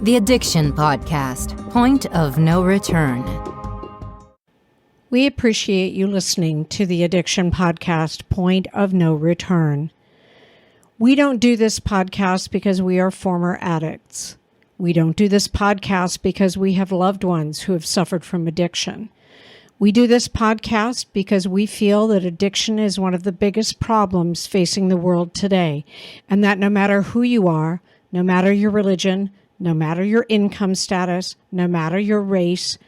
The Addiction Podcast, Point of No Return. We appreciate you listening to the Addiction Podcast, Point of No Return. We don't do this podcast because we are former addicts. We don't do this podcast because we have loved ones who have suffered from addiction. We do this podcast because we feel that addiction is one of the biggest problems facing the world today, and that no matter who you are, no matter your religion, no matter your income status, no matter your race,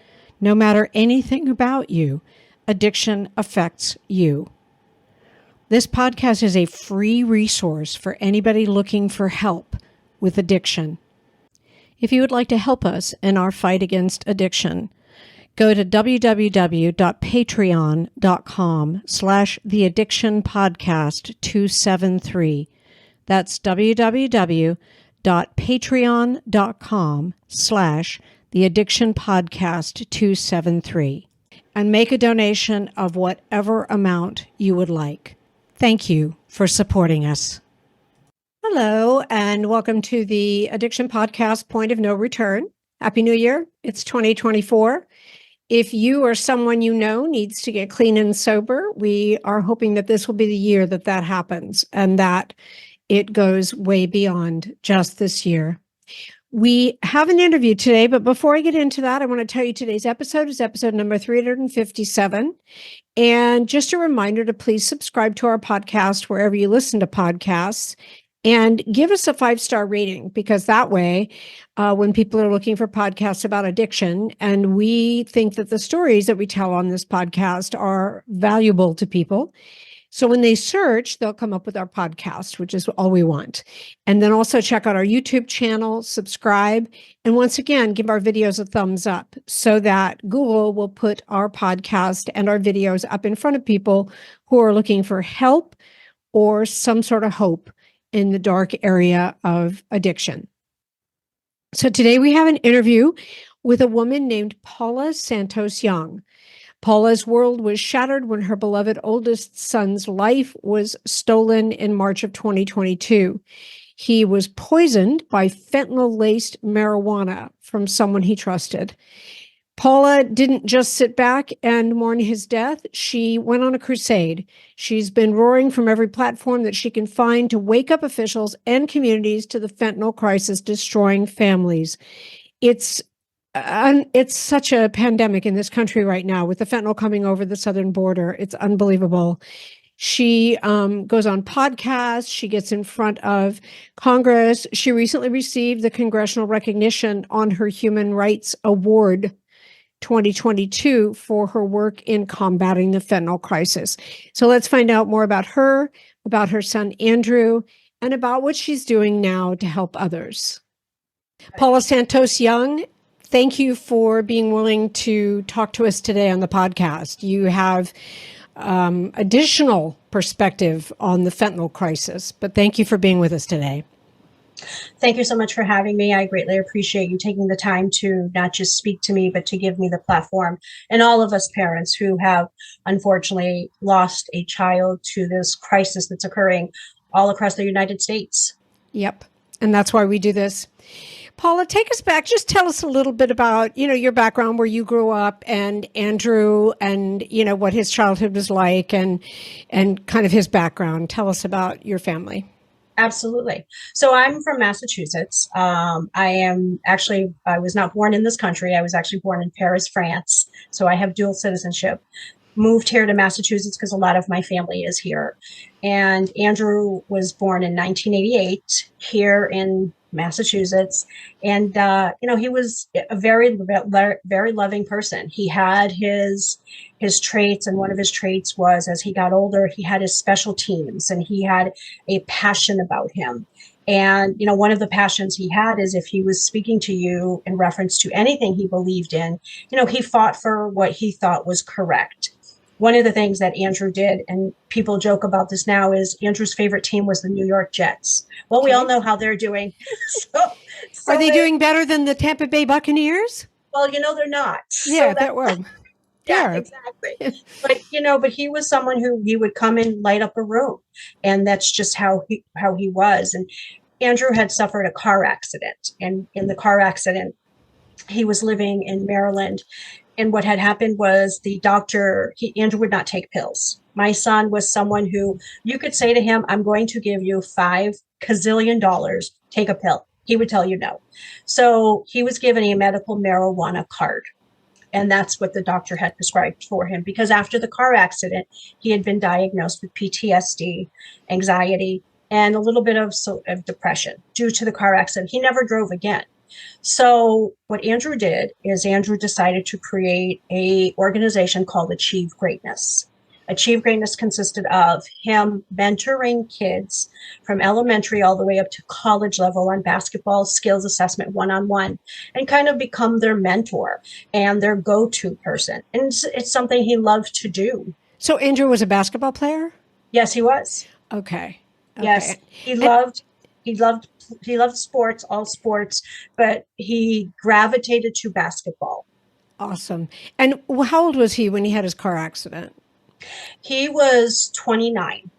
no matter anything about you, addiction affects you. This podcast is a free resource for anybody looking for help with addiction. If you would like to help us in our fight against addiction, go to www.patreon.com/theaddictionpodcast273. That's www.patreon.com/theaddictionpodcast273 and make a donation of whatever amount you would like. Thank you for supporting us. Hello, and welcome to the Addiction Podcast, Point of No Return. Happy New Year. It's 2024. If you or someone you know needs to get clean and sober, we are hoping that this will be the year that that happens and that it goes way beyond just this year. We have an interview today, but before I get into that, I want to tell you today's episode is episode number 357. And just a reminder to please subscribe to our podcast wherever you listen to podcasts and give us a 5-star rating, because that way, when people are looking for podcasts about addiction, and we think that the stories that we tell on this podcast are valuable to people, so when they search, they'll come up with our podcast, which is all we want. And then also check out our YouTube channel, subscribe, and once again, give our videos a thumbs up so that Google will put our podcast and our videos up in front of people who are looking for help or some sort of hope in the dark area of addiction. So today we have an interview with a woman named Paula Santos Young. Paula's world was shattered when her beloved oldest son's life was stolen in March of 2022. He was poisoned by fentanyl-laced marijuana from someone he trusted. Paula didn't just sit back and mourn his death. She went on a crusade. She's been roaring from every platform that she can find to wake up officials and communities to the fentanyl crisis destroying families. It's such a pandemic in this country right now with the fentanyl coming over the southern border. It's unbelievable. She goes on podcasts. She gets in front of Congress. She recently received the congressional recognition on her Human Rights Award 2022 for her work in combating the fentanyl crisis. So let's find out more about her son Andrew, and about what she's doing now to help others. Paula Santos Young, thank you for being willing to talk to us today on the podcast. You have additional perspective on the fentanyl crisis, but thank you for being with us today. Thank you so much for having me. I greatly appreciate you taking the time to not just speak to me, but to give me the platform, and all of us parents who have unfortunately lost a child to this crisis that's occurring all across the United States. Yep. And that's why we do this. Paula, take us back. Just tell us a little bit about, your background, where you grew up, and Andrew, and, what his childhood was like, and kind of his background. Tell us about your family. Absolutely. So I'm from Massachusetts. I was not born in this country. I was actually born in Paris, France. So I have dual citizenship. Moved here to Massachusetts because a lot of my family is here. And Andrew was born in 1988 here in Massachusetts. And, he was a very, very loving person. He had his traits, and one of his traits was, as he got older, he had his special teams, and he had a passion about him. And, one of the passions he had is if he was speaking to you in reference to anything he believed in, he fought for what he thought was correct. One of the things that Andrew did, and people joke about this now, is Andrew's favorite team was the New York Jets. Well, we all know how they're doing. Are they doing better than the Tampa Bay Buccaneers? Well, they're not. Yeah, that was. Yeah, exactly. But he was someone who he would come and light up a room, and that's just how he was. And Andrew had suffered a car accident, and in the car accident, he was living in Maryland. And what had happened was Andrew would not take pills. My son was someone who you could say to him, I'm going to give you $5 gazillion, take a pill. He would tell you no. So he was given a medical marijuana card. And that's what the doctor had prescribed for him, because after the car accident, he had been diagnosed with PTSD, anxiety, and a little bit of depression due to the car accident. He never drove again. So what Andrew did is Andrew decided to create a organization called Achieve Greatness. Achieve Greatness consisted of him mentoring kids from elementary all the way up to college level on basketball skills assessment one-on-one, and kind of become their mentor and their go-to person. And it's something he loved to do. So Andrew was a basketball player? Yes, he was. Okay. Yes, he loved sports, all sports, but he gravitated to basketball. Awesome. And how old was he when he had his car accident? He was 29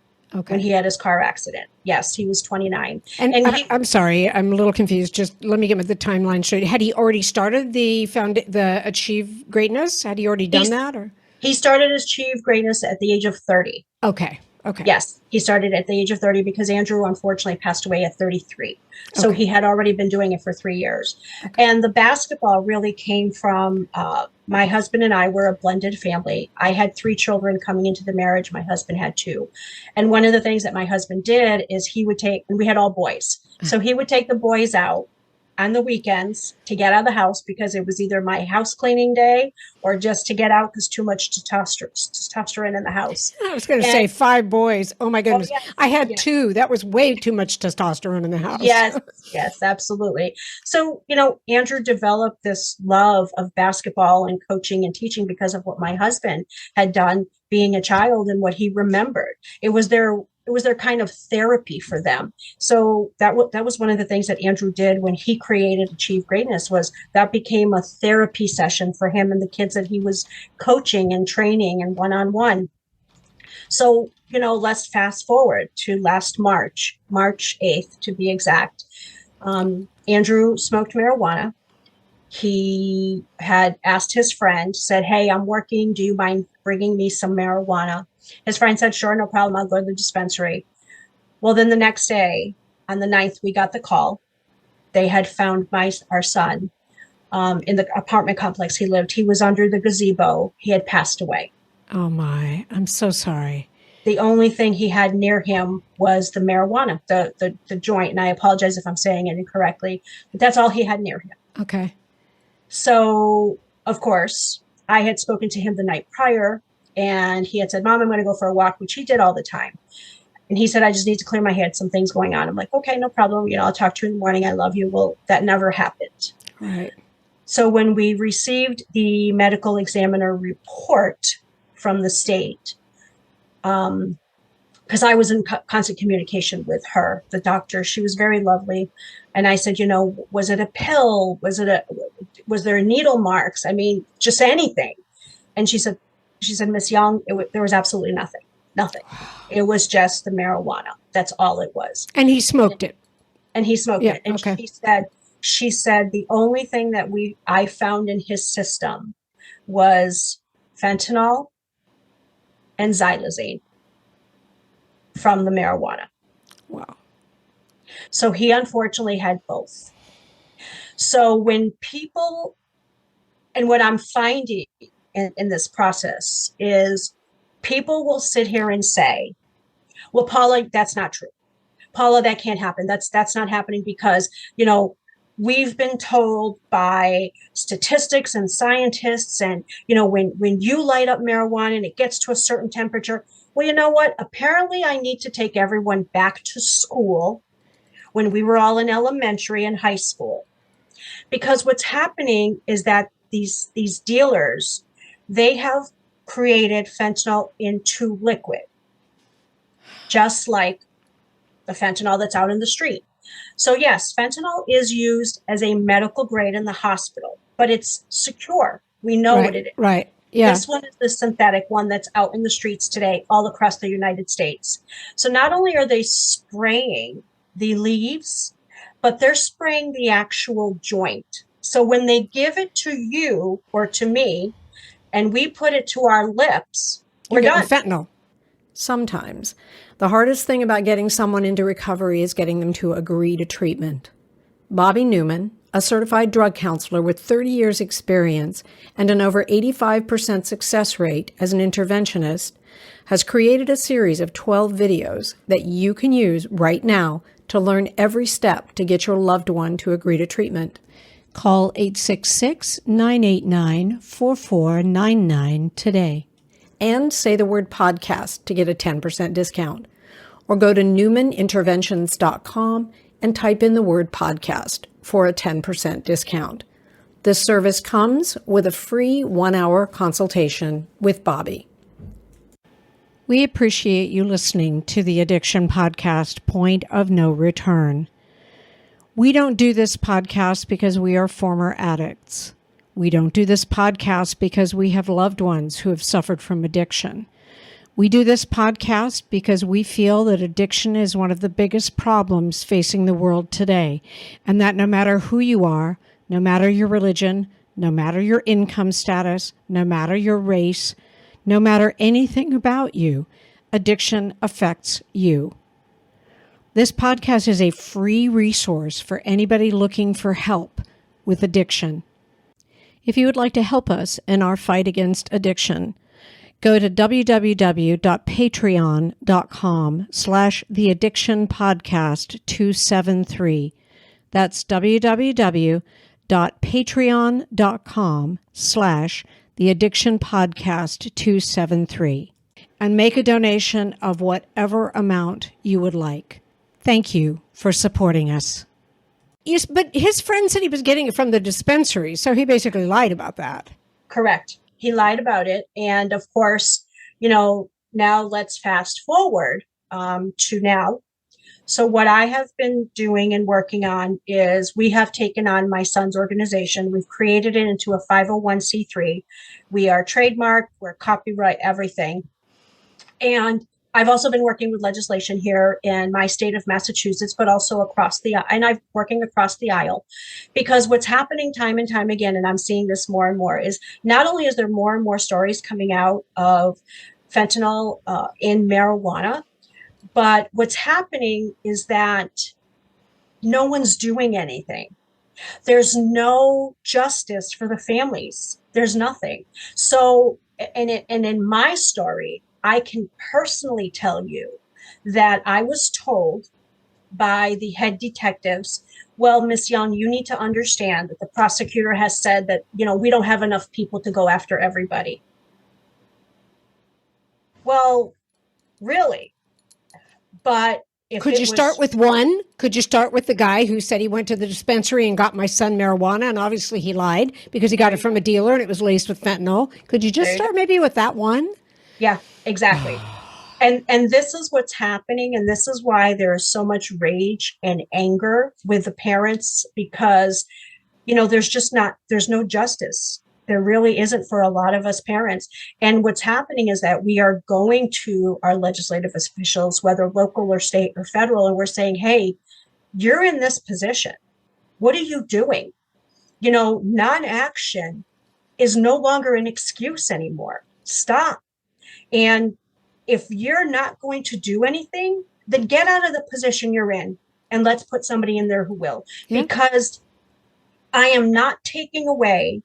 when he had his car accident. Yes, he was 29. And I'm sorry, I'm a little confused. Just let me get the timeline straight. Had he already started the Achieve Greatness? Had he already done that? Or he started Achieve Greatness at the age of 30. Okay. Yes, he started at the age of 30 because Andrew unfortunately passed away at 33. So he had already been doing it for 3 years. Okay. And the basketball really came from my husband and I were a blended family. I had 3 children coming into the marriage. My husband had 2. And one of the things that my husband did is and we had all boys. So he would take the boys out on the weekends to get out of the house, because it was either my house cleaning day or just to get out because too much testosterone in the house. I was going to say 5 boys. Oh my goodness. Yes. I had 2. That was way too much testosterone in the house. Yes, absolutely. So, Andrew developed this love of basketball and coaching and teaching because of what my husband had done being a child and what he remembered. It was their kind of therapy for them. So that was one of the things that Andrew did when he created Achieve Greatness, was that became a therapy session for him and the kids that he was coaching and training and one-on-one. So, let's fast forward to last March 8th to be exact. Andrew smoked marijuana. He had asked his friend, said, hey, I'm working. Do you mind bringing me some marijuana? His friend said, sure, no problem. I'll go to the dispensary. Well, then the next day, on the 9th, we got the call. They had found our son in the apartment complex he lived. He was under the gazebo. He had passed away. Oh, my. I'm so sorry. The only thing he had near him was the marijuana, the joint. And I apologize if I'm saying it incorrectly, but that's all he had near him. Okay. So, of course, I had spoken to him the night prior, and he had said, Mom, I'm going to go for a walk, which he did all the time. And he said, I just need to clear my head. Some things going on. I'm like, okay, no problem. I'll talk to you in the morning. I love you. Well, that never happened. Right. So when we received the medical examiner report from the state, because I was in constant communication with her, the doctor, she was very lovely. And I said, was it a pill? Was there needle marks? I mean, just anything. And she said, Miss Young, there was absolutely nothing. It was just the marijuana. That's all it was. And he smoked it. And he smoked it. And okay. she said the only thing that I found in his system was fentanyl and xylazine from the marijuana. Wow. So he unfortunately had both. So when people, and what I'm finding in this process is people will sit here and say, well, Paula, that's not true. Paula, that can't happen. That's not happening because, we've been told by statistics and scientists and, when you light up marijuana and it gets to a certain temperature, well, you know what? Apparently I need to take everyone back to school when we were all in elementary and high school. Because what's happening is that these dealers, they have created fentanyl into liquid, just like the fentanyl that's out in the street. So yes, fentanyl is used as a medical grade in the hospital, but it's secure. We know what it is. Right. Yeah. This one is the synthetic one that's out in the streets today, all across the United States. So not only are they spraying the leaves, but they're spraying the actual joint. So when they give it to you or to me, and we put it to our lips, we're You're done. getting fentanyl. Sometimes. The hardest thing about getting someone into recovery is getting them to agree to treatment. Bobby Newman, a certified drug counselor with 30 years experience and an over 85% success rate as an interventionist, has created a series of 12 videos that you can use right now to learn every step to get your loved one to agree to treatment. Call 866-989-4499 today. And say the word podcast to get a 10% discount. Or go to newmaninterventions.com and type in the word podcast for a 10% discount. This service comes with a free 1-hour consultation with Bobby. We appreciate you listening to the Addiction Podcast, Point of No Return. We don't do this podcast because we are former addicts. We don't do this podcast because we have loved ones who have suffered from addiction. We do this podcast because we feel that addiction is one of the biggest problems facing the world today, and that no matter who you are, no matter your religion, no matter your income status, no matter your race, no matter anything about you, addiction affects you. This podcast is a free resource for anybody looking for help with addiction. If you would like to help us in our fight against addiction, go to www.patreon.com/theaddictionpodcast273. That's www.patreon.com/theaddictionpodcast273. And make a donation of whatever amount you would like. Thank you for supporting us. Yes, but his friend said he was getting it from the dispensary, so he basically lied about that. Correct. He lied about it. And of course, now let's fast forward to now. So what I have been doing and working on is we have taken on my son's organization. We've created it into a 501c3. We are trademarked, we're copyright, everything. And I've also been working with legislation here in my state of Massachusetts, but also I'm working across the aisle, because what's happening time and time again, and I'm seeing this more and more, is not only is there more and more stories coming out of fentanyl in marijuana, but what's happening is that no one's doing anything. There's no justice for the families. There's nothing. So, and in my story, I can personally tell you that I was told by the head detectives, well, Miss Young, you need to understand that the prosecutor has said that, we don't have enough people to go after everybody. Well, really? But could you start with one? Could you start with the guy who said he went to the dispensary and got my son marijuana, and obviously he lied because he got it from a dealer and it was laced with fentanyl? Could you just start maybe with that one? Yeah, exactly. And this is what's happening. And this is why there is so much rage and anger with the parents, because, there's no justice. There really isn't for a lot of us parents. And what's happening is that we are going to our legislative officials, whether local or state or federal, and we're saying, hey, you're in this position. What are you doing? Non-action is no longer an excuse anymore. Stop. And if you're not going to do anything, then get out of the position you're in and let's put somebody in there who will. Yeah. Because I am not taking away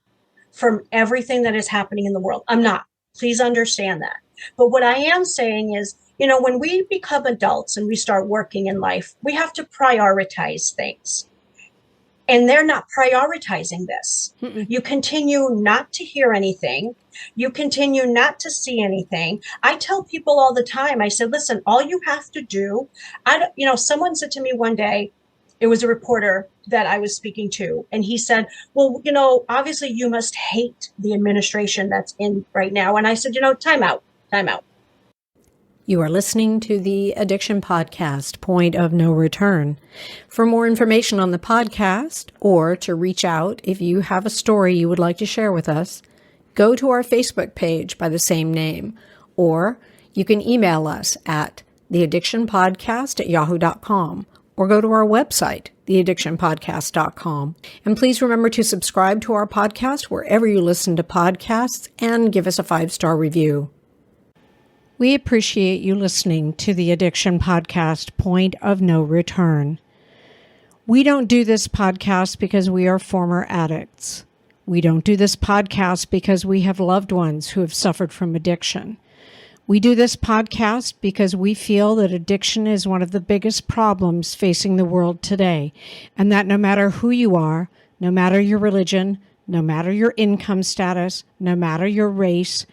from everything that is happening in the world. I'm not. Please understand that. But what I am saying is, when we become adults and we start working in life, we have to prioritize things. And they're not prioritizing this. Mm-mm. You continue not to hear anything. You continue not to see anything. I tell people all the time, I said, listen, all you have to do, someone said to me one day, it was a reporter that I was speaking to, and he said, well, obviously you must hate the administration that's in right now. And I said, time out. You are listening to the Addiction Podcast, Point of No Return. For more information on the podcast, or to reach out if you have a story you would like to share with us, go to our Facebook page by the same name, or you can email us at theaddictionpodcast@yahoo.com, or go to our website, theaddictionpodcast.com. And please remember to subscribe to our podcast wherever you listen to podcasts and give us a 5-star review. We appreciate you listening to the Addiction Podcast, Point of No Return. We don't do this podcast because we are former addicts. We don't do this podcast because we have loved ones who have suffered from addiction. We do this podcast because we feel that addiction is one of the biggest problems facing the world today, and that no matter who you are, no matter your religion, no matter your income status, no matter your race,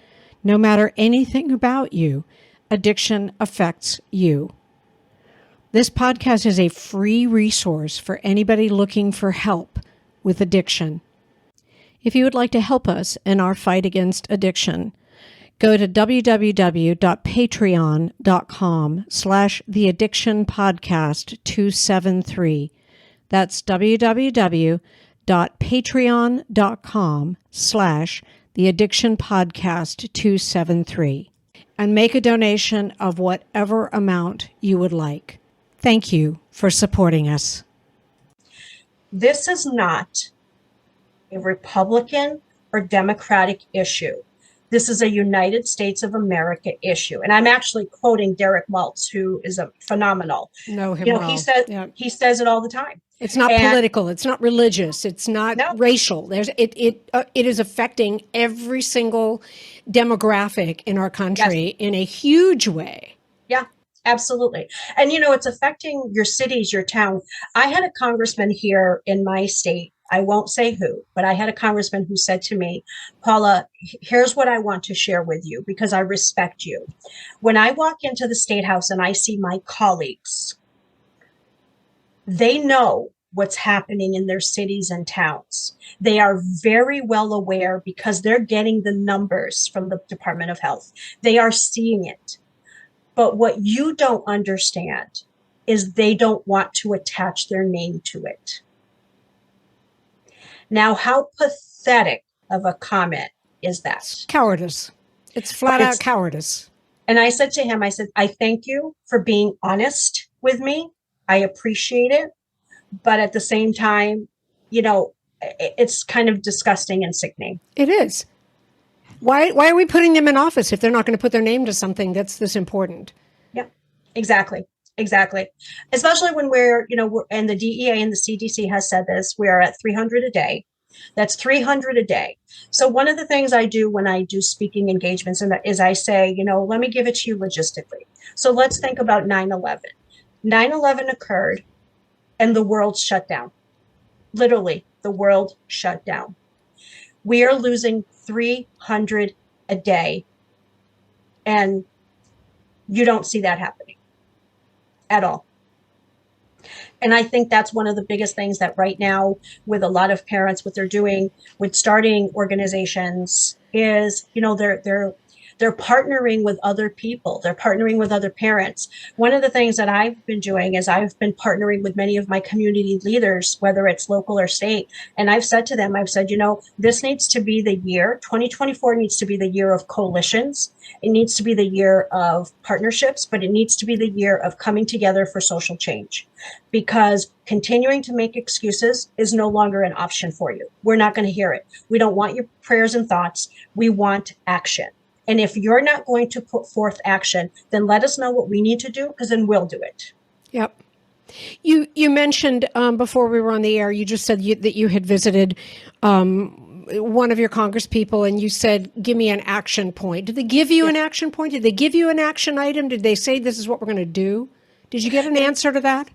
no matter anything about you, addiction affects you. This podcast is a free resource for anybody looking for help with addiction. If you would like to help us in our fight against addiction, go to www.patreon.com/theaddictionpodcast273. That's www.patreon.com/theaddictionpodcast273. And make a donation of whatever amount you would like. Thank you for supporting us. This is not a Republican or Democratic issue. This is a United States of America issue. And I'm actually quoting Derek Maltz, who is a phenomenal. Know him well. He says it all the time. It's not political. It's not religious. It's not racial. It is affecting every single demographic in our country in a huge way. Yeah, absolutely. And, it's affecting your cities, your town. I had a congressman here in my state. I won't say who, but I had a congressman who said to me, Paula, here's what I want to share with you because I respect you. When I walk into the State House and I see my colleagues, they know what's happening in their cities and towns. They are very well aware because they're getting the numbers from the Department of Health. They are seeing it. But what you don't understand is they don't want to attach their name to it. Now, how pathetic of a comment is that? It's cowardice. It's flat out cowardice. And I said to him, I said, I thank you for being honest with me. I appreciate it. But at the same time, it's kind of disgusting and sickening. It is. Why are we putting them in office if they're not going to put their name to something that's this important? Yeah, exactly. Exactly. Especially when we're, and the DEA and the CDC has said this, we are at 300 a day. That's 300 a day. So one of the things I do when I do speaking engagements is I say, let me give it to you logistically. So let's think about 9/11. 9/11 occurred and the world shut down. Literally, the world shut down. We are losing 300 a day. And you don't see that happening at all. And I think that's one of the biggest things that right now with a lot of parents, what they're doing with starting organizations is, they're partnering with other people. They're partnering with other parents. One of the things that I've been doing is I've been partnering with many of my community leaders, whether it's local or state. And I've said to them, this needs to be the year, 2024 needs to be the year of coalitions. It needs to be the year of partnerships, but it needs to be the year of coming together for social change. Because continuing to make excuses is no longer an option for you. We're not going to hear it. We don't want your prayers and thoughts. We want action. And if you're not going to put forth action, then let us know what we need to do, because then we'll do it. Yep. You mentioned before we were on the air, you just said that you had visited one of your congresspeople and you said, give me an action point. Did they give you an action point? Did they give you an action item? Did they say this is what we're going to do? Did you get an answer to that?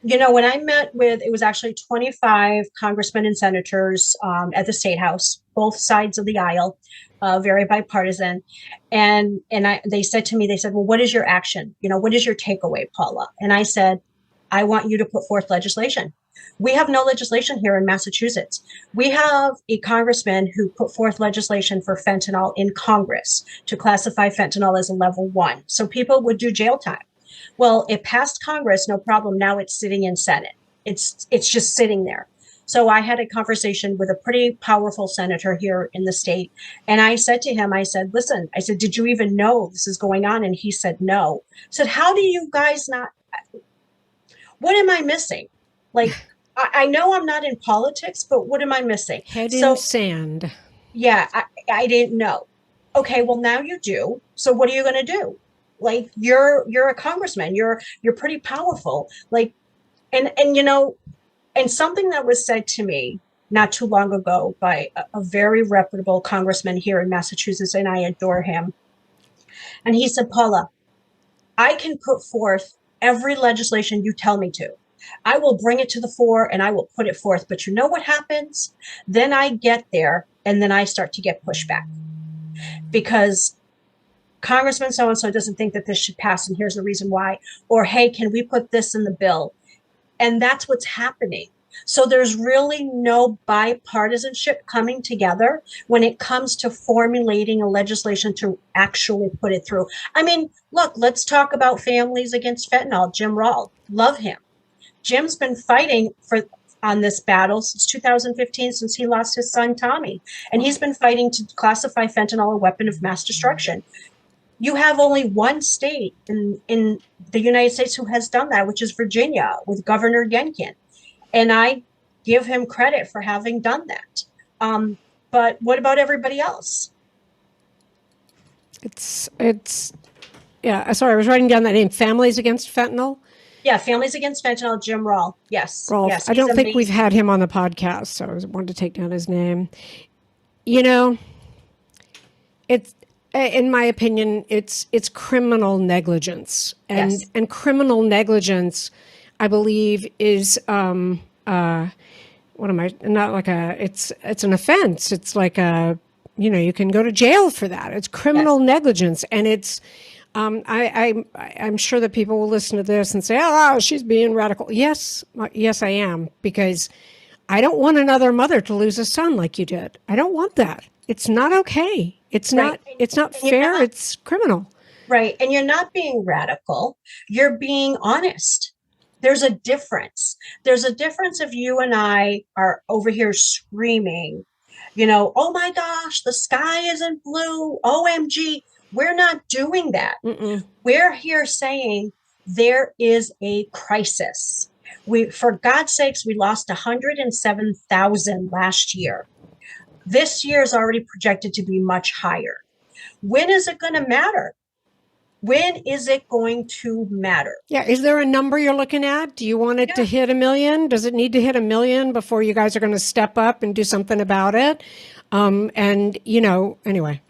When I met with, it was actually 25 congressmen and senators at the State House, both sides of the aisle, very bipartisan. And they said to me, well, what is your action? What is your takeaway, Paula? And I said, I want you to put forth legislation. We have no legislation here in Massachusetts. We have a congressman who put forth legislation for fentanyl in Congress to classify fentanyl as a level 1. So people would do jail time. Well, it passed Congress, no problem. Now it's sitting in Senate. It's just sitting there. So I had a conversation with a pretty powerful senator here in the state. And I said to him, listen, did you even know this is going on? And he said, no. I said, how do you guys not? What am I missing? Like, I know I'm not in politics, but what am I missing? Head So, in sand. yeah, I didn't know. Okay, well now you do. So what are you going to do? Like, you're a congressman. You're pretty powerful. Like, and and something that was said to me not too long ago by a very reputable congressman here in Massachusetts, and I adore him. And he said, Paula, I can put forth every legislation you tell me to. I will bring it to the fore and I will put it forth. But you know what happens? Then I get there and then I start to get pushback because Congressman so and so doesn't think that this should pass. And here's the reason why. Or, hey, can we put this in the bill? And that's what's happening. So there's really no bipartisanship coming together when it comes to formulating a legislation to actually put it through. I mean, look, let's talk about Families Against Fentanyl. Jim Rawl, love him. Jim's been fighting on this battle since 2015, since he lost his son Tommy, and he's been fighting to classify fentanyl a weapon of mass destruction. You have only one state in the United States who has done that, which is Virginia with Governor Youngkin. And I give him credit for having done that. But what about everybody else? It's yeah. Sorry, I was writing down that name. Families Against Fentanyl. Yeah, Families Against Fentanyl, Jim Rawl. Yes, Rolf. yes. I don't think amazing. we've had him on the podcast, so I wanted to take down his name. You know, it's in my opinion, it's criminal negligence, and Yes. and criminal negligence, I believe, is what am I? Not like it's an offense. It's like you can go to jail for that. It's criminal negligence, and it's. I'm sure that people will listen to this and say, "Oh, she's being radical." Yes, I am, because I don't want another mother to lose a son like you did. I don't want that. It's not okay. It's not. It's not fair. It's criminal. Right. And you're not being radical. You're being honest. There's a difference. There's a difference if you and I are over here screaming, oh my gosh, the sky isn't blue. OMG. We're not doing that. Mm-mm. We're here saying there is a crisis. For God's sakes, we lost 107,000 last year. This year is already projected to be much higher. When is it going to matter? When is it going to matter? Yeah. Is there a number you're looking at? Do you want it to hit 1 million? Does it need to hit 1 million before you guys are going to step up and do something about it? Anyway.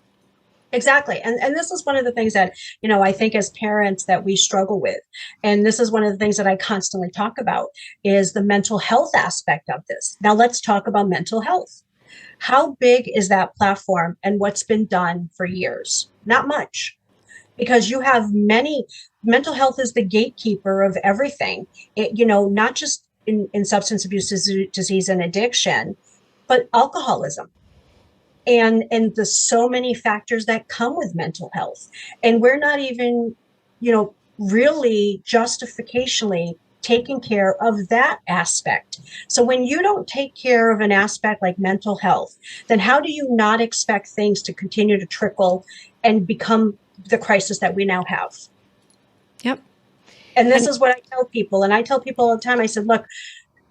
Exactly. And this is one of the things that, I think as parents that we struggle with. And this is one of the things that I constantly talk about is the mental health aspect of this. Now let's talk about mental health. How big is that platform and what's been done for years? Not much. Because you have mental health is the gatekeeper of everything. Not just in substance abuse disease and addiction, but alcoholism. And there's so many factors that come with mental health. And we're not even, really justificationally taking care of that aspect. So when you don't take care of an aspect like mental health, then how do you not expect things to continue to trickle and become the crisis that we now have? Yep. And this is what I tell people. And I tell people all the time, I said, look,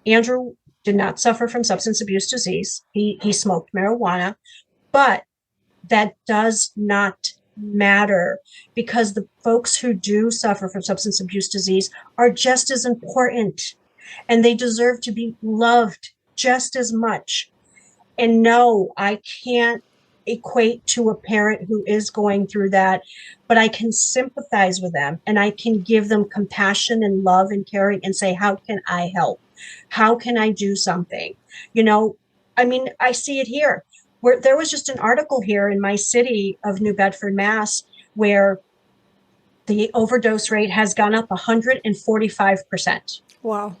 Andrew did not suffer from substance abuse disease. He smoked marijuana, but that does not matter because the folks who do suffer from substance abuse disease are just as important and they deserve to be loved just as much. And no, I can't equate to a parent who is going through that, but I can sympathize with them and I can give them compassion and love and caring and say, how can I help? How can I do something? I see it here. Where there was just an article here in my city of New Bedford, Mass, where the overdose rate has gone up 145%. Wow.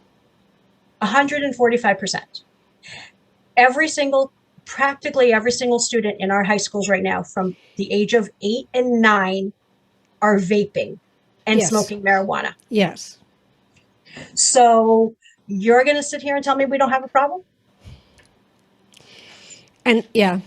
145%. Practically every single student in our high schools right now from the age of 8 and 9 are vaping and smoking marijuana. Yes. So you're going to sit here and tell me we don't have a problem? And and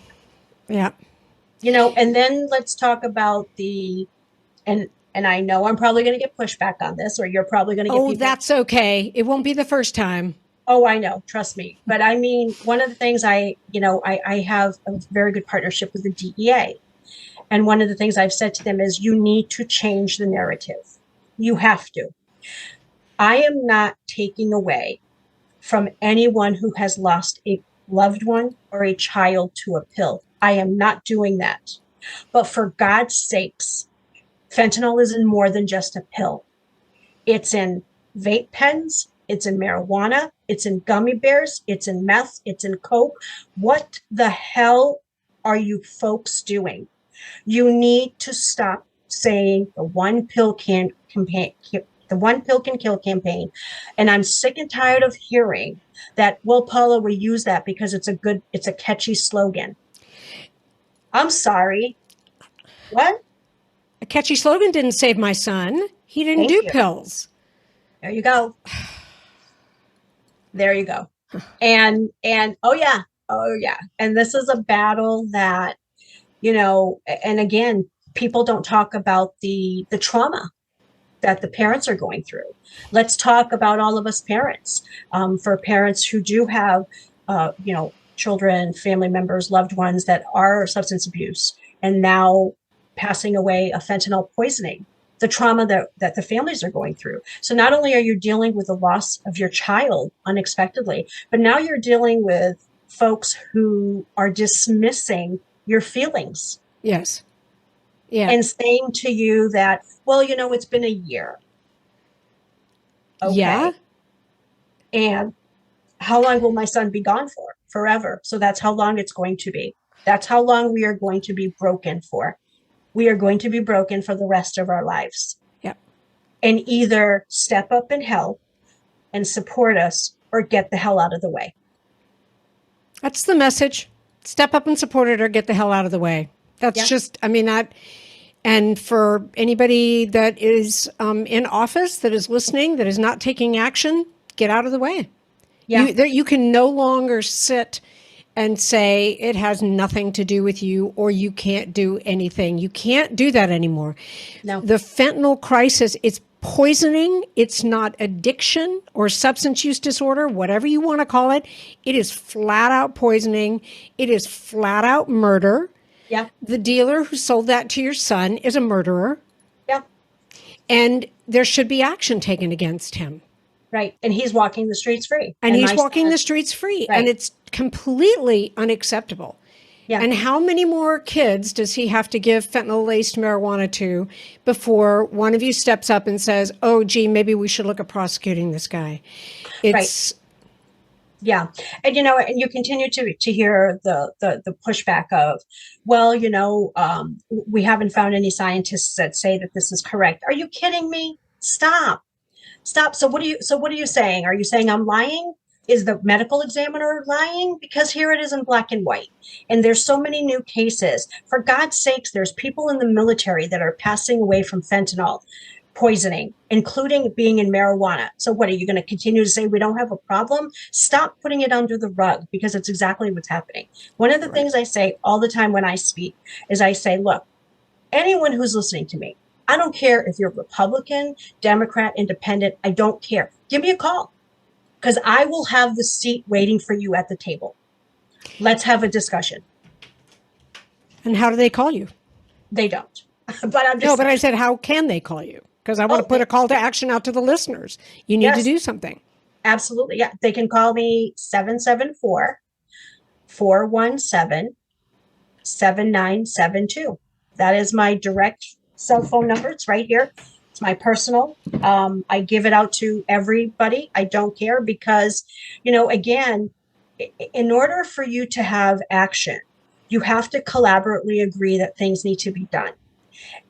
and then let's talk about and and I know I'm probably going to get pushback on this, or you're probably going to get Oh, people. that's okay. It won't be the first time. Oh, I know. Trust me. But I mean, one of the things I have a very good partnership with the DEA. And one of the things I've said to them is you need to change the narrative. You have to. I am not taking away from anyone who has lost a loved one or a child to a pill. I am not doing that. But for God's sakes, fentanyl is in more than just a pill. It's in vape pens, it's in marijuana, it's in gummy bears, it's in meth, it's in coke. What the hell are you folks doing? You need to stop saying the one pill can kill campaign. And I'm sick and tired of hearing that, well, Paula, we use that because it's a catchy slogan. I'm sorry. What? A catchy slogan didn't save my son. He didn't Thank do you. pills. There you go. There you go. And oh yeah. And this is a battle that, and again, people don't talk about the trauma that the parents are going through. Let's talk about all of us parents. For parents who do have, children, family members, loved ones that are substance abuse and now passing away of fentanyl poisoning, the trauma that the families are going through. So not only are you dealing with the loss of your child unexpectedly, but now you're dealing with folks who are dismissing your feelings. Yes. Yeah. And saying to you that, well, it's been a year. Okay. Yeah. And how long will my son be gone for? Forever. So that's how long it's going to be. That's how long we are going to be broken for. We are going to be broken for the rest of our lives. Yeah. And either step up and help and support us or get the hell out of the way. That's the message. Step up and support it or get the hell out of the way. That's just, and for anybody that is in office, that is listening, that is not taking action, get out of the way. Yeah. You can no longer sit and say it has nothing to do with you or you can't do anything. You can't do that anymore. No. The fentanyl crisis, it's poisoning. It's not addiction or substance use disorder, whatever you want to call it. It is flat out poisoning. It is flat out murder. Yeah. The dealer who sold that to your son is a murderer. Yeah. And there should be action taken against him. Right. And he's walking the streets free. And he's walking the streets free. Right. And it's completely unacceptable. Yeah. And how many more kids does he have to give fentanyl-laced marijuana to before one of you steps up and says, oh, gee, maybe we should look at prosecuting this guy? It's... Right. Yeah. And, and you continue to hear the pushback of, well, we haven't found any scientists that say that this is correct. Are you kidding me? Stop. So what are you saying? Are you saying I'm lying? Is the medical examiner lying? Because here it is in black and white. And there's so many new cases. For God's sakes, there's people in the military that are passing away from fentanyl poisoning, including being in marijuana. So what, are you going to continue to say we don't have a problem? Stop putting it under the rug, because it's exactly what's happening. One of the things I say all the time when I speak is I say, look, anyone who's listening to me, I don't care if you're Republican, Democrat, Independent, I don't care. Give me a call, because I will have the seat waiting for you at the table. Let's have a discussion. And how do they call you? They don't. But I'm just No, but I said, how can they call you? Because I want to put a call to action out to the listeners. You need to do something. Absolutely. Yeah. They can call me 774-417-7972. That is my direct cell phone number. It's right here. It's my personal. I give it out to everybody. I don't care because, again, in order for you to have action, you have to collaboratively agree that things need to be done.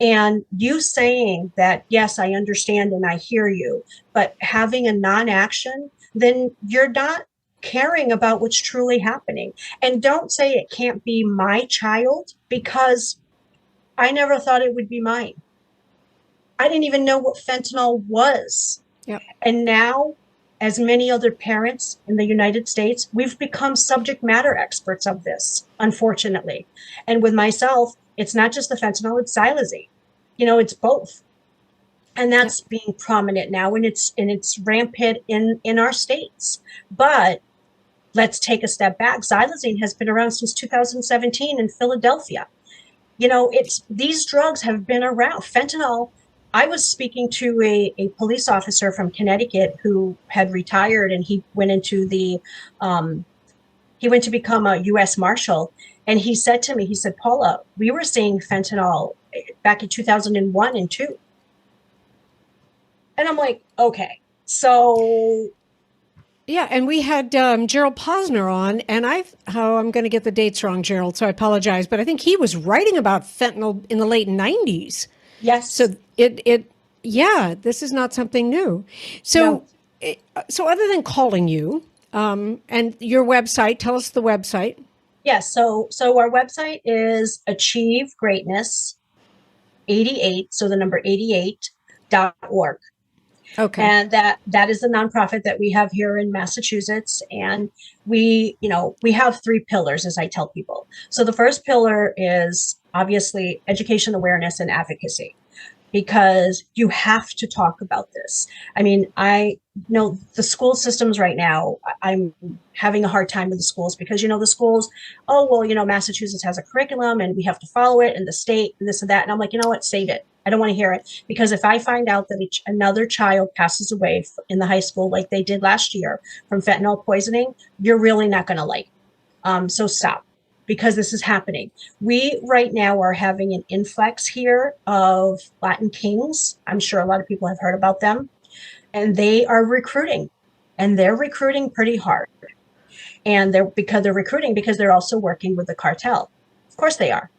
And you saying that, yes, I understand and I hear you, but having a non-action, then you're not caring about what's truly happening. And don't say it can't be my child, because I never thought it would be mine. I didn't even know what fentanyl was. Yep. And now, as many other parents in the United States, we've become subject matter experts of this, unfortunately. And with myself, it's not just the fentanyl, it's xylazine. It's both. And that's being prominent now, and it's rampant in our states. But let's take a step back. Xylazine has been around since 2017 in Philadelphia. It's these drugs have been around. Fentanyl. I was speaking to a police officer from Connecticut who had retired, and he went to become a U.S. Marshal. And he said to me, he said, Paula, we were seeing fentanyl back in 2001 and 2. And I'm like, okay, so. Yeah, and we had Gerald Posner on, and I'm going to get the dates wrong, Gerald, so I apologize, but I think he was writing about fentanyl in the late 90s. Yes. So this is not something new. So, so other than calling you and your website, tell us the website. Yes. So our website is Achieve Greatness 88. So the number 88.org. Okay. And that is a nonprofit that we have here in Massachusetts. And we have 3 pillars, as I tell people. So the first pillar is obviously education, awareness, and advocacy, because you have to talk about this. I mean, I know the school systems right now, I'm having a hard time with the schools because, the schools, Massachusetts has a curriculum and we have to follow it, and the state and this and that. And I'm like, you know what, save it. I don't want to hear it, because if I find out that another child passes away in the high school like they did last year from fentanyl poisoning, you're really not going to like it. So stop, because this is happening. We right now are having an influx here of Latin Kings. I'm sure a lot of people have heard about them, and they are recruiting, and they're recruiting pretty hard. And they're recruiting because they're also working with the cartel. Of course they are,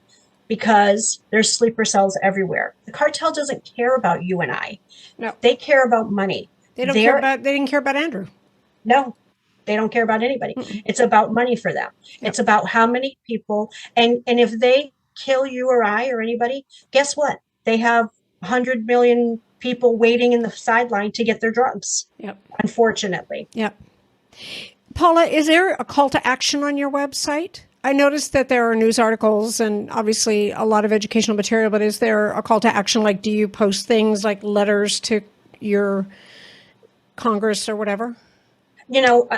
because there's sleeper cells everywhere. The cartel doesn't care about you and I. No. They care about money. They didn't care about Andrew. No, they don't care about anybody. Mm-mm. It's about money for them. Yep. It's about how many people, and if they kill you or I or anybody, guess what? They have 100 million people waiting in the sideline to get their drugs. Yep. Unfortunately. Yep. Paula, is there a call to action on your website? I noticed that there are news articles and obviously a lot of educational material, but is there a call to action? Like, do you post things like letters to your Congress or whatever?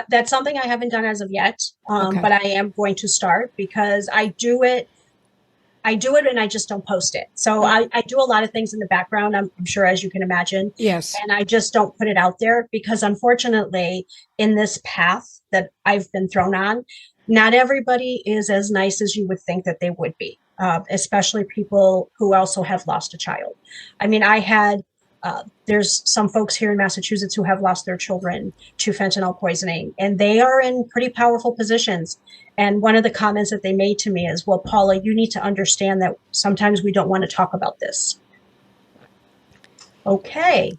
That's something I haven't done as of yet, but I am going to start, because I do it and I just don't post it. So I do a lot of things in the background, I'm sure, as you can imagine. Yes. And I just don't put it out there, because unfortunately, in this path that I've been thrown on, not everybody is as nice as you would think that they would be, especially people who also have lost a child. I mean, there's some folks here in Massachusetts who have lost their children to fentanyl poisoning, and they are in pretty powerful positions. And one of the comments that they made to me is, well, Paula, you need to understand that sometimes we don't want to talk about this. Okay.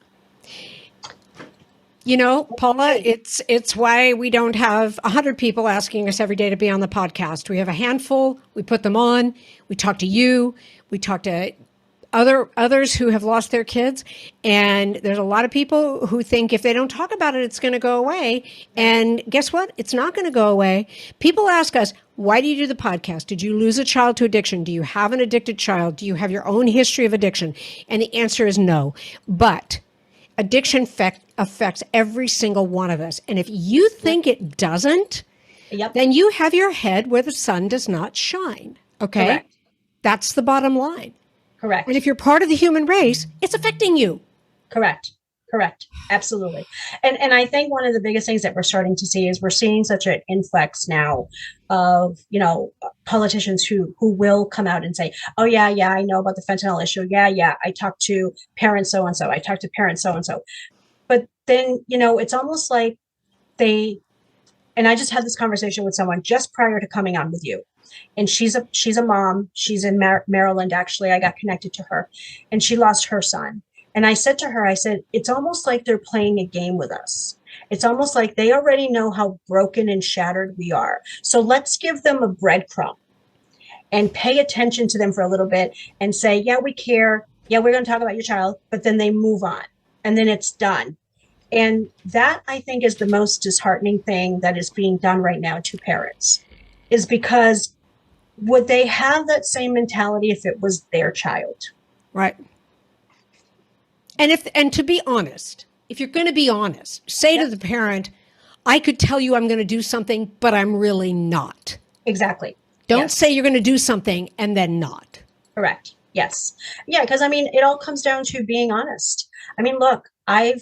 Paula, it's why we don't have 100 people asking us every day to be on the podcast. We have a handful. We put them on. We talk to you. We talk to others who have lost their kids. And there's a lot of people who think if they don't talk about it, it's going to go away. And guess what? It's not going to go away. People ask us, why do you do the podcast? Did you lose a child to addiction? Do you have an addicted child? Do you have your own history of addiction? And the answer is no. But addiction affects every single one of us. And if you think it doesn't, then you have your head where the sun does not shine. Okay? Correct. That's the bottom line. Correct. And if you're part of the human race, it's affecting you. Correct. Absolutely. And I think one of the biggest things that we're starting to see is we're seeing such an influx now of, politicians who will come out and say, oh, yeah, I know about the fentanyl issue. Yeah, I talked to parents so-and-so. I talked to parents so-and-so. But then, it's almost like and I just had this conversation with someone just prior to coming on with you. And she's a mom. She's in Maryland, actually. I got connected to her, and she lost her son. And I said to her, it's almost like they're playing a game with us. It's almost like they already know how broken and shattered we are. So let's give them a breadcrumb and pay attention to them for a little bit and say, yeah, we care. Yeah, we're going to talk about your child. But then they move on, and then it's done. And that, I think, is the most disheartening thing that is being done right now to parents, is because would they have that same mentality if it was their child? Right. And to be honest, if you're going to be honest, say to the parent, I could tell you I'm going to do something, but I'm really not. Exactly. Don't say you're going to do something and then not. Correct. Yes. Yeah. Because I mean, it all comes down to being honest. I mean, look, I've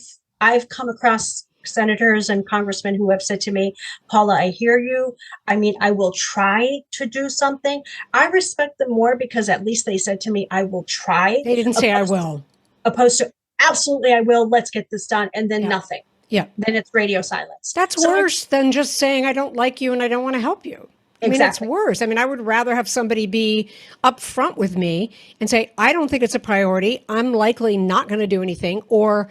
come across senators and congressmen who have said to me, Paula, I hear you. I mean, I will try to do something. I respect them more because at least they said to me, I will try. They didn't say I will. Opposed to absolutely, I will. Let's get this done. And then nothing. Yeah. Then it's radio silence. That's worse than just saying, I don't like you and I don't want to help you. I mean, it's worse. I mean, I would rather have somebody be upfront with me and say, I don't think it's a priority. I'm likely not going to do anything. Or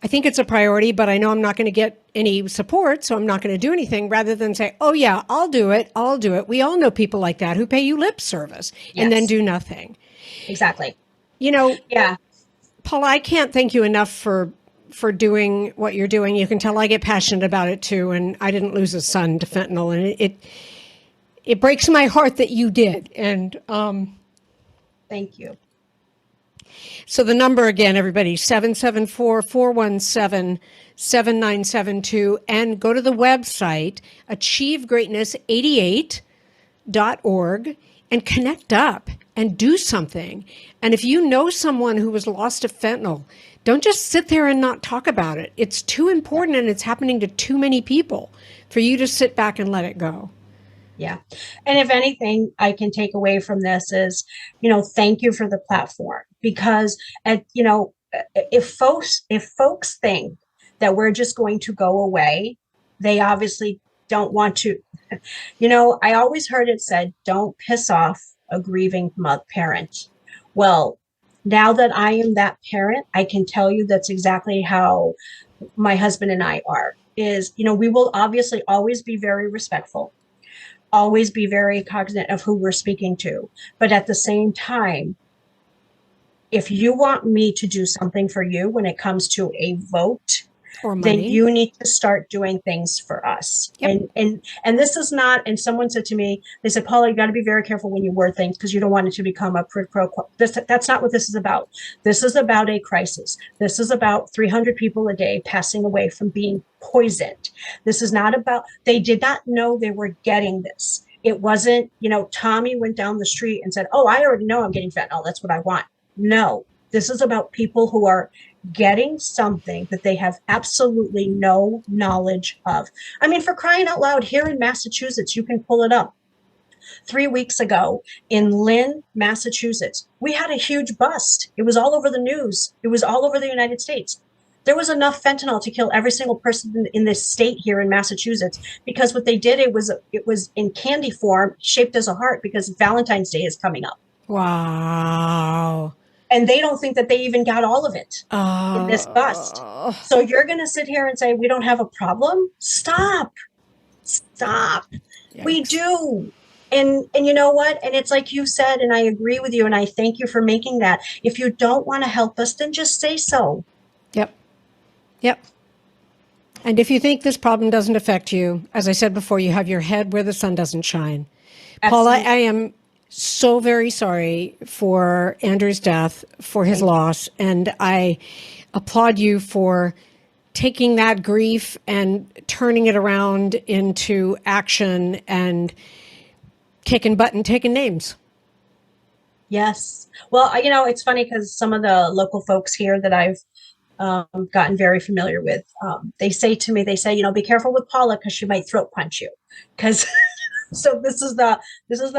I think it's a priority, but I know I'm not going to get any support, so I'm not going to do anything, rather than say, oh, yeah, I'll do it. I'll do it. We all know people like that who pay you lip service and then do nothing. Exactly. You know, yeah, Paula, I can't thank you enough for doing what you're doing. You can tell I get passionate about it, too. And I didn't lose a son to fentanyl. And it breaks my heart that you did. And thank you. So the number again, everybody, 774-417-7972, and go to the website, achievegreatness88.org, and connect up and do something. And if you know someone who was lost to fentanyl, don't just sit there and not talk about it. It's too important and it's happening to too many people for you to sit back and let it go. Yeah. And if anything I can take away from this is, thank you for the platform, because, if folks think that we're just going to go away, they obviously don't want to. I always heard it said, don't piss off a grieving parent. Well, now that I am that parent, I can tell you that's exactly how my husband and I are, we will obviously always be very respectful, always be very cognizant of who we're speaking to. But at the same time, if you want me to do something for you when it comes to a vote, then you need to start doing things for us. Yep. And this is not, and someone said to me, they said, Paula, you got to be very careful when you word things because you don't want it to become a quid pro quo. That's not what this is about. This is about a crisis. This is about 300 people a day passing away from being poisoned. This is not about, they did not know they were getting this. It wasn't, Tommy went down the street and said, oh, I already know I'm getting fentanyl. That's what I want. No, this is about people who are getting something that they have absolutely no knowledge of. I mean, for crying out loud, here in Massachusetts, you can pull it up. 3 weeks ago in Lynn, Massachusetts, we had a huge bust. It was all over the news. It was all over the United States. There was enough fentanyl to kill every single person in this state here in Massachusetts, because what they did, it was in candy form, shaped as a heart, because Valentine's Day is coming up. Wow. And they don't think that they even got all of it in this bust. So you're going to sit here and say, we don't have a problem? Stop. Yikes. We do. And you know what? And it's like you said, and I agree with you, and I thank you for making that. If you don't want to help us, then just say so. Yep. And if you think this problem doesn't affect you, as I said before, you have your head where the sun doesn't shine. Absolutely. Paula, I am so very sorry for Andrew's death, for his loss. And I applaud you for taking that grief and turning it around into action and kicking butt and taking names. Yes. Well, it's funny because some of the local folks here that I've gotten very familiar with, they say, be careful with Paula because she might throat punch you. Because so this is the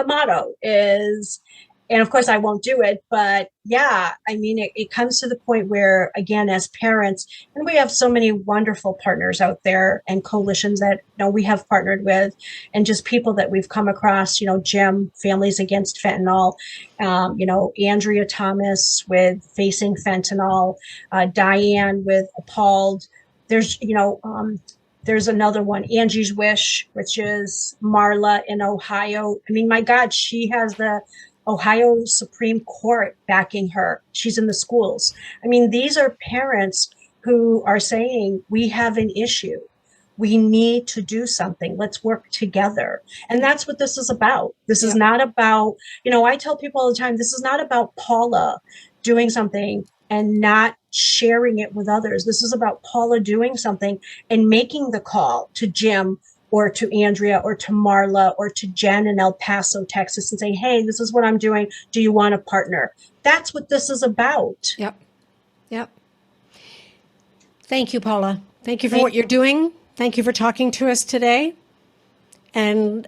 motto is, and of course I won't do it, but yeah, I mean, it comes to the point where, again, as parents, and we have so many wonderful partners out there and coalitions that, we have partnered with, and just people that we've come across, Jim, Families Against Fentanyl, Andrea Thomas with Facing Fentanyl, Diane with Appalled. There's another one, Angie's Wish, which is Marla in Ohio. I mean, my God, she has the Ohio Supreme Court backing her. She's in the schools. I mean, these are parents who are saying, we have an issue. We need to do something. Let's work together. And that's what this is about. This is not about, I tell people all the time, this is not about Paula doing something and not sharing it with others. This is about Paula doing something and making the call to Jim or to Andrea or to Marla or to Jen in El Paso, Texas, and saying, hey, this is what I'm doing. Do you want a partner? That's what this is about. Yep. Thank you, Paula. Thank you for what you're doing. Thank you for talking to us today. And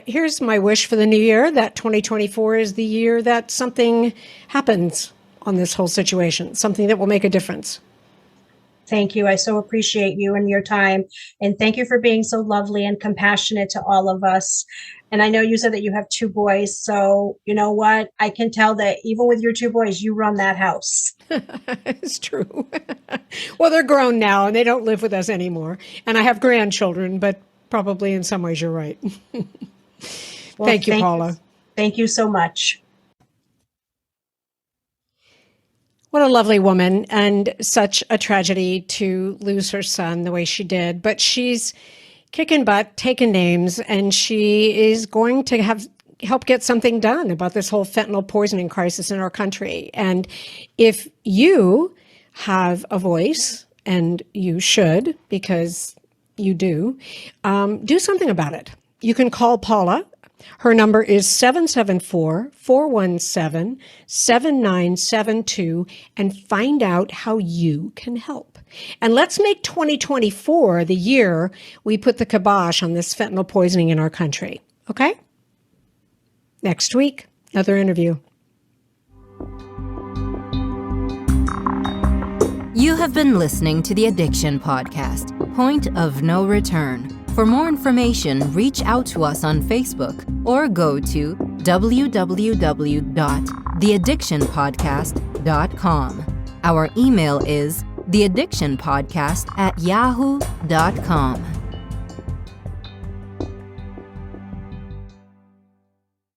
here's my wish for the new year, that 2024 is the year that something happens on this whole situation, something that will make a difference. Thank you. I so appreciate you and your time. And thank you for being so lovely and compassionate to all of us. And I know you said that you have 2 boys. So you know what? I can tell that even with your 2 boys, you run that house. It's true. Well, they're grown now and they don't live with us anymore. And I have grandchildren, but probably in some ways you're right. Well, thank you, Paula. Thank you so much. What a lovely woman, and such a tragedy to lose her son the way she did. But she's kicking butt, taking names, and she is going to help get something done about this whole fentanyl poisoning crisis in our country. And if you have a voice, and you should, because you do something about it. You can call Paula. Her number is 774-417-7972 and find out how you can help. And let's make 2024 the year we put the kibosh on this fentanyl poisoning in our country. Okay? Next week, another interview. You have been listening to the Addiction Podcast, Point of No Return. For more information, reach out to us on Facebook or go to www.theaddictionpodcast.com. Our email is theaddictionpodcast@yahoo.com.